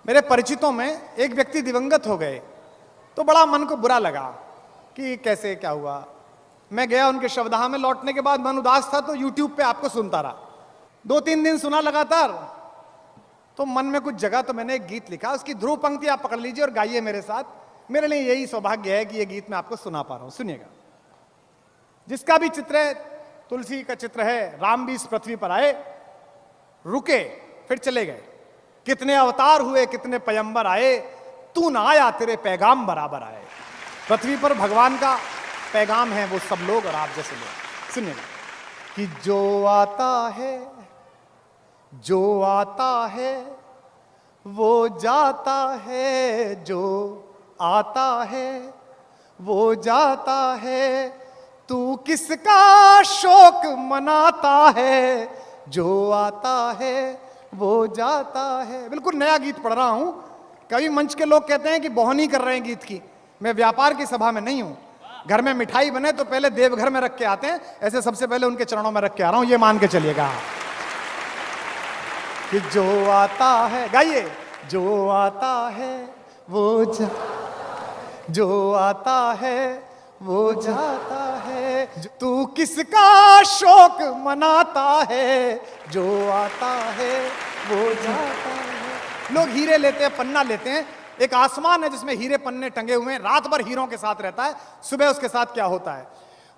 मेरे परिचितों में एक व्यक्ति दिवंगत हो गए तो बड़ा मन को बुरा लगा कि कैसे क्या हुआ। मैं गया उनके शवदाह में, लौटने के बाद मन उदास था तो यूट्यूब पे आपको सुनता रहा। 2-3 दिन सुना लगातार तो मन में कुछ जगह, तो मैंने एक गीत लिखा, उसकी ध्रुव पंक्ति आप पकड़ लीजिए और गाइए मेरे साथ। मेरे लिए यही सौभाग्य है कि ये गीत मैं आपको सुना पा रहा हूं, सुनिएगा। जिसका भी चित्र है, तुलसी का चित्र है, राम भी इस पृथ्वी पर आए, रुके फिर चले गए। कितने अवतार हुए, कितने पयंबर आए, तू ना आया तेरे पैगाम बराबर आए। पृथ्वी पर भगवान का पैगाम है वो सब लोग और आप जैसे लोग। सुनिएगा कि जो आता है वो जाता है, जो आता है वो जाता है, तू किसका शोक मनाता है, जो आता है वो जाता है। बिल्कुल नया गीत पढ़ रहा हूं। कभी मंच के लोग कहते हैं कि बोहनी कर रहे हैं गीत की। मैं व्यापार की सभा में नहीं हूं। घर में मिठाई बने तो पहले देवघर में रख के आते हैं, ऐसे सबसे पहले उनके चरणों में रख के आ रहा हूं, ये मान के चलिएगा कि जो आता है, गाइए, जो आता है वो जो आता है वो जाता है, तू किसका शोक मनाता है, जो आता है वो जाता है। लोग हीरे लेते हैं, पन्ना लेते हैं। एक आसमान है जिसमें हीरे पन्ने टंगे हुए हैं, रात भर हीरों के साथ रहता है, सुबह उसके साथ क्या होता है?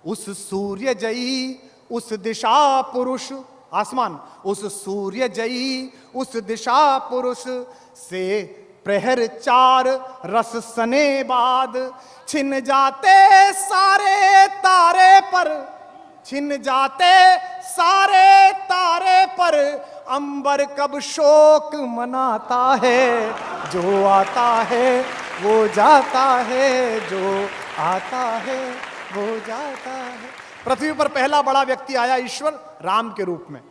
उस सूर्य जयी उस दिशा पुरुष, आसमान, उस सूर्य जयी उस दिशा पुरुष से प्रहर 4 रस सने बाद, छिन जाते सारे तारे पर, छिन जाते सारे तारे पर, अंबर कब शोक मनाता है, जो आता है वो जाता है, जो आता है वो जाता है। पृथ्वी पर पहला बड़ा व्यक्ति आया ईश्वर राम के रूप में।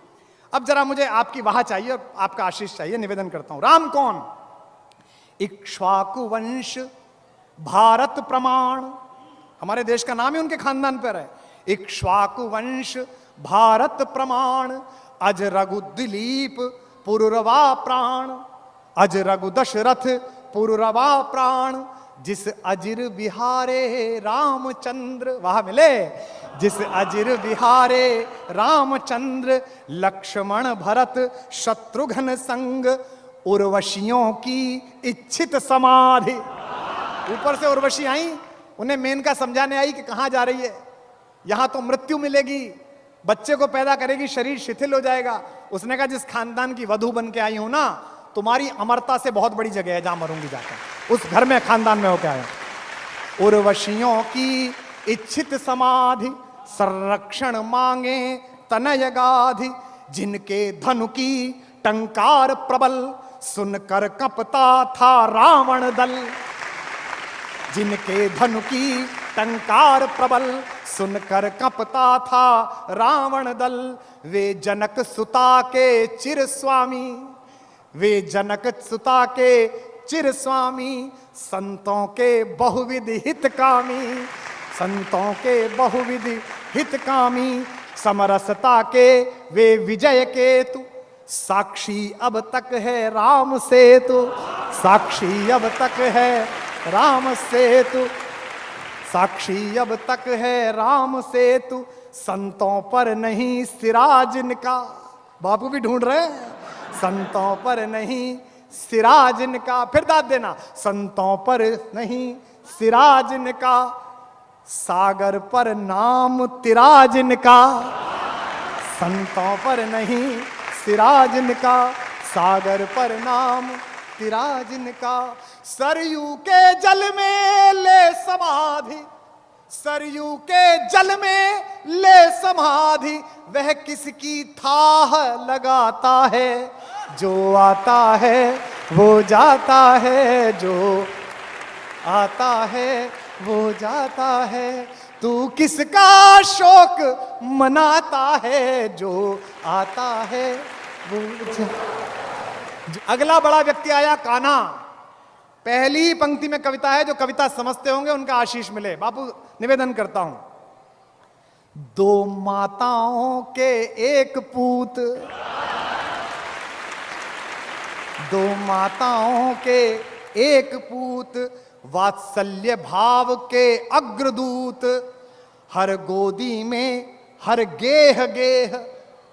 अब जरा मुझे आपकी वाह चाहिए और आपका आशीष चाहिए, निवेदन करता हूं। राम कौन? इक्ष्वाकु वंश भारत प्रमाण, हमारे देश का नाम ही उनके खानदान पर है। इक्ष्वाकु वंश भारत प्रमाण, अज रघु दिलीप पुरुरवा प्राण, अज रघु दशरथ पुरुरवा प्राण, जिस अजिर बिहारे रामचंद्र, वहां मिले, जिस अजिर बिहारे रामचंद्र, लक्ष्मण भरत शत्रुघ्न संग, उर्वशियों की इच्छित समाधि। ऊपर से उर्वशी आई, उन्हें मेनका समझाने आई कि कहां जा रही है, यहां तो मृत्यु मिलेगी, बच्चे को पैदा करेगी, शरीर शिथिल हो जाएगा। उसने कहा जिस खानदान की वधू बन के आई हूं ना, तुम्हारी अमरता से बहुत बड़ी जगह है जहां मरूंगी जाकर, उस घर में खानदान में होकर आया। उर्वशियों की इच्छित समाधि, संरक्षण मांगे तनय गाधि, जिनके धनु की टंकार प्रबल, सुनकर कपता था रावण दल, जिनके धनु की टंकार प्रबल, सुनकर कपता था रावण दल, वे जनक सुता के चिर स्वामी, वे जनक सुता के चिर स्वामी, संतों के बहुविध हितकामी, संतों के बहुविध हितकामी, समरसता के वे विजय केतु, साक्षी अब तक है राम सेतु, साक्षी अब तक है राम सेतु, साक्षी अब तक है राम सेतु, संतों पर नहीं सिराज इनका। बापू भी ढूंढ रहे हैं, संतों पर नहीं सिराज इनका। फिर दाद देना, संतों पर नहीं सिराज इनका, सागर पर नाम तिराज इनका, संतों पर नहीं सिराज इनका, सागर पर नाम तिराज इनका। सरयू के जल में ले समाधि, सरयू के जल में ले समाधि, वह किसकी थाह लगाता है, जो आता है वो जाता है, जो आता है वो जाता है, तू किसका शोक मनाता है, जो आता है वो अगला बड़ा व्यक्ति आया कान्हा। पहली पंक्ति में कविता है, जो कविता समझते होंगे उनका आशीष मिले। बापू निवेदन करता हूं, दो माताओं के एक पूत, दो माताओं के एक पूत, वात्सल्य भाव के अग्रदूत, हर गोदी में हर गेह गेह।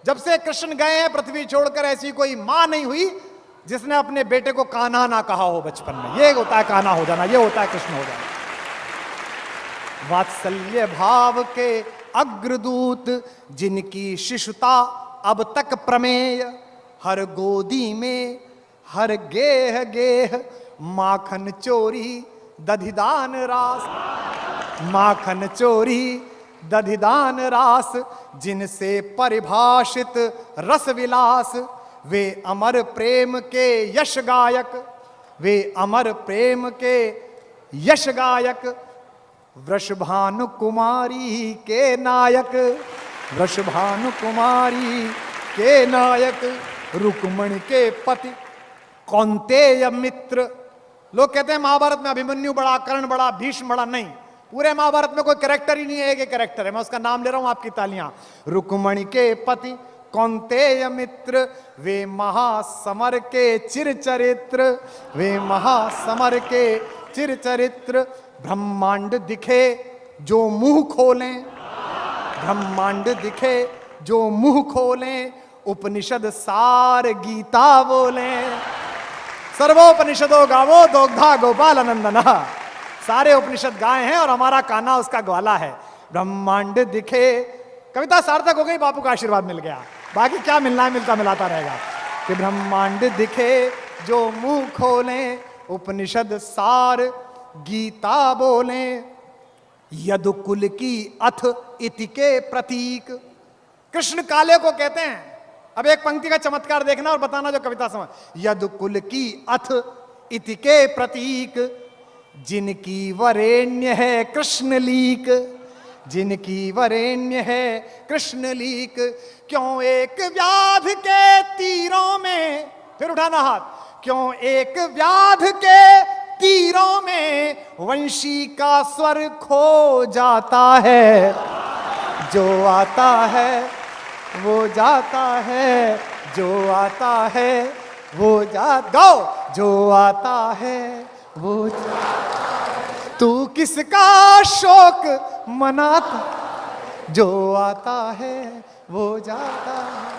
जब से कृष्ण गए हैं पृथ्वी छोड़कर, ऐसी कोई मां नहीं हुई जिसने अपने बेटे को कान्हा ना कहा हो बचपन में। ये होता है कान्हा हो जाना, ये होता है कृष्ण हो जाना। वात्सल्य भाव के अग्रदूत, जिनकी शिशुता अब तक प्रमेय, हर गोदी में हर गेह गेह, माखन चोरी दधिदान रास, माखन चोरी दधिदान रास, जिनसे परिभाषित रस विलास, वे अमर प्रेम के यश गायक, वे अमर प्रेम के यश गायक, वृषभानु कुमारी के नायक, वृषभानु कुमारी के नायक, रुक्मणी के पति कौन्तेय मित्र। लोग कहते हैं महाभारत में अभिमन्यु बड़ा, कर्ण बड़ा, भीष्म बड़ा, नहीं, पूरे महाभारत में कोई कैरेक्टर ही नहीं है, एक कैरेक्टर है, मैं उसका नाम ले रहा हूं, आपकी तालियां। रुक्मणी के पति कौन्तेय मित्र, वे महासमर के चिरचरित्र, वे महासमर के चिरचरित्र, ब्रह्मांड दिखे जो मुंह खोलें, ब्रह्मांड दिखे जो मुंह खोलें, उपनिषद सार गीता बोलें। सर्वोपनिषदों गावो दोग्धा गोपाल नंदन, सारे उपनिषद गाए हैं और हमारा कान्हा उसका ग्वाला है। ब्रह्मांड दिखे, कविता सार्थक हो गई, बापू का आशीर्वाद मिल गया, बाकी क्या मिलना है मिलता मिलाता रहेगा। कि ब्रह्मांड दिखे जो मुंह खोलें, उपनिषद सार गीता बोलें, यदुकुल की अथ इति के प्रतीक। कृष्ण काले को कहते हैं। अब एक पंक्ति का चमत्कार देखना और बताना जो कविता समझ। यदुकुल की अथ इति के प्रतीक, जिनकी वरेण्य है कृष्ण लीक, जिनकी वरेण्य है कृष्ण लीक, क्यों एक व्याध के तीरों में, फिर उठाना हाथ, क्यों एक व्याध के तीरों में वंशी का स्वर खो जाता है, जो आता है वो जाता है, जो आता है वो गाओ, जो आता है वो तू किसका शोक मनाता, जो आता है वो जाता है।